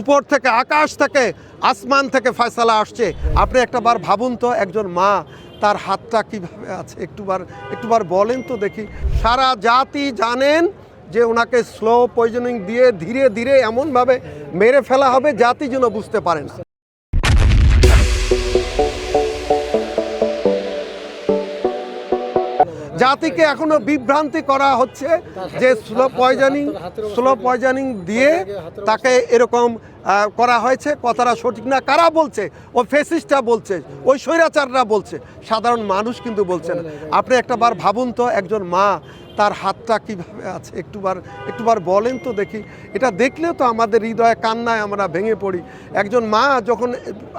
উপর থেকে, আকাশ থেকে, আসমান থেকে ফয়সালা আসছে। আপনি একটাবার ভাবুন তো, একজন মা তার হাতটা কীভাবে আছে, একটুবার বলেন তো দেখি। সারা জাতি জানেন যে ওনাকে স্লো পয়জনিং দিয়ে ধীরে ধীরে এমনভাবে মেরে ফেলা হবে জাতি যেন বুঝতে পারে না। জাতিকে এখনো বিভ্রান্তি করা হচ্ছে যে স্লো পয়জনিং দিয়ে তাকে এরকম করা হয়েছে। কথাটা সঠিক না। কারা বলছে? ও ফেসিস্টরা বলছে, ওই স্বৈরাচাররা বলছে, সাধারণ মানুষ কিন্তু বলছে না। আপনি একটাবার ভাবুন তো, একজন মা তার হাতটা কীভাবে আছে, একটুবার বলেন তো দেখি। এটা দেখলেও তো আমাদের হৃদয়ে কান্নায় আমরা ভেঙে পড়ি। একজন মা যখন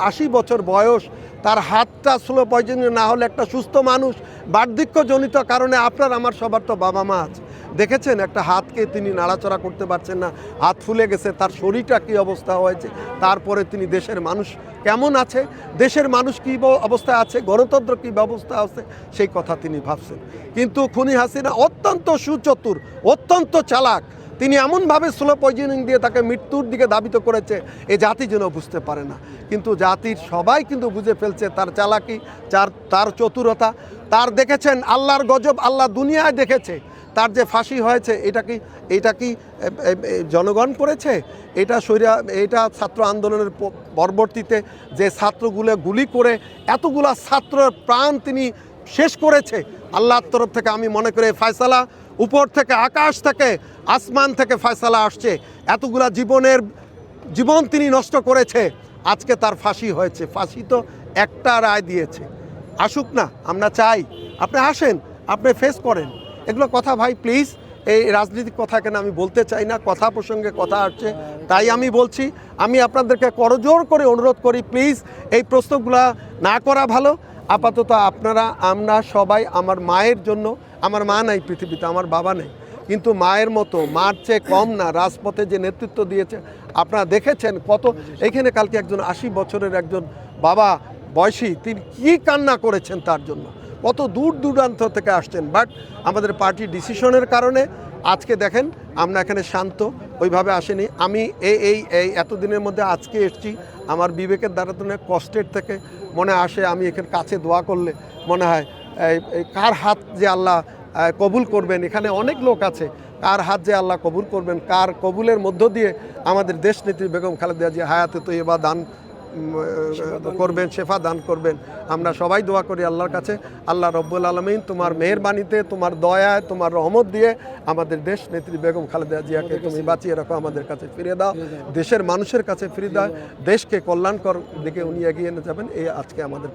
80 বছর বয়স, তার হাতটা স্লো পয়জনিং না হলে একটা সুস্থ মানুষ বার্ধক্যজনিত কারণে, আপনার আমার সবার তো বাবা মা আছে, দেখেছেন একটা হাতকে তিনি নাড়াচড়া করতে পারছেন না, হাত ফুলে গেছে, তার শরীরটা কী অবস্থা হয়েছে। তারপরে তিনি দেশের মানুষ কেমন আছে, দেশের মানুষ কী অবস্থায় আছে, গণতন্ত্র কী ব্যবস্থা আছে, সেই কথা তিনি ভাবছেন। কিন্তু খুনি হাসিনা অত্যন্ত সুচতুর, অত্যন্ত চালাক। তিনি এমনভাবে স্লো পয়জনিং দিয়ে তাকে মৃত্যুর দিকে ধাবিত করেছে, এ জাতি যেন বুঝতে পারে না। কিন্তু জাতির সবাই কিন্তু বুঝে ফেলছে তার চালাকি, তার চতুরতা। তার দেখেছেন আল্লাহর গজব, আল্লাহ দুনিয়ায় দেখেছে। তার যে ফাঁসি হয়েছে, এটা কি জনগণ করেছে? এটা ছাত্র আন্দোলনের পরবর্তীতে যে ছাত্রগুলো গুলি করে এতগুলা ছাত্রের প্রাণ তিনি শেষ করেছে, আল্লাহর তরফ থেকে আমি মনে করি ফয়সালা উপর থেকে, আকাশ থেকে, আসমান থেকে ফয়সালা আসছে। এতগুলা জীবন তিনি নষ্ট করেছে, আজকে তার ফাঁসি হয়েছে। ফাঁসি তো একটা রায় দিয়েছে, আসুক না, আমরা চাই আপনি আসেন, আপনি ফেস করেন এগুলো কথা। ভাই প্লিজ, এই রাজনৈতিক কথা কেন আমি বলতে চাই না, কথা প্রসঙ্গে কথা আসছে তাই আমি বলছি। আমি আপনাদেরকে করজোর করে অনুরোধ করি, প্লিজ এই প্রশ্নগুলো না করা ভালো। আপাতত আমরা সবাই আমার মায়ের জন্য, আমার মা নাই পৃথিবীতে, আমার বাবা নেই, কিন্তু মায়ের মতো, মার চেয়ে কম না, রাজপথে যে নেতৃত্ব দিয়েছে আপনারা দেখেছেন কত। এইখানে কালকে একজন 80 বছরের একজন বাবা বয়সী, তিনি কী কান্না করেছেন তার জন্য, কত দূর দূরান্ত থেকে আসছেন। বাট আমাদের পার্টি ডিসিশনের কারণে আজকে দেখেন আমরা এখানে শান্ত, ওইভাবে আসেনি। আমি এই এতদিনের মধ্যে আজকে এসেছি, আমার বিবেকের দ্বারা তো কষ্টের থেকে মনে আসে, আমি এখানে কাছে দোয়া করলে মনে হয় কার হাত যে আল্লাহ কবুল করবেন। এখানে অনেক লোক আছে, কার হাত যে আল্লাহ কবুল করবেন, কার কবুলের মধ্য দিয়ে আমাদের দেশনেত্রী বেগম খালেদা জিয়া হায়াতে তৈয়বা দান করবেন, শেফা দান করবেন। আমরা সবাই দোয়া করি আল্লাহর কাছে, আল্লাহ রব্বুল আলামিন তোমার মেহেরবানিতে, তোমার দয়ায়, তোমার রহমত দিয়ে আমাদের দেশ নেত্রী বেগম খালেদা জিয়াকে তুমি বাঁচিয়ে রাখো, আমাদের কাছে ফিরে দাও, দেশের মানুষের কাছে ফিরে দাও, দেশকে কল্যাণকর দিকে উনি এগিয়ে নিয়ে যাবেন। এই আজকে আমাদের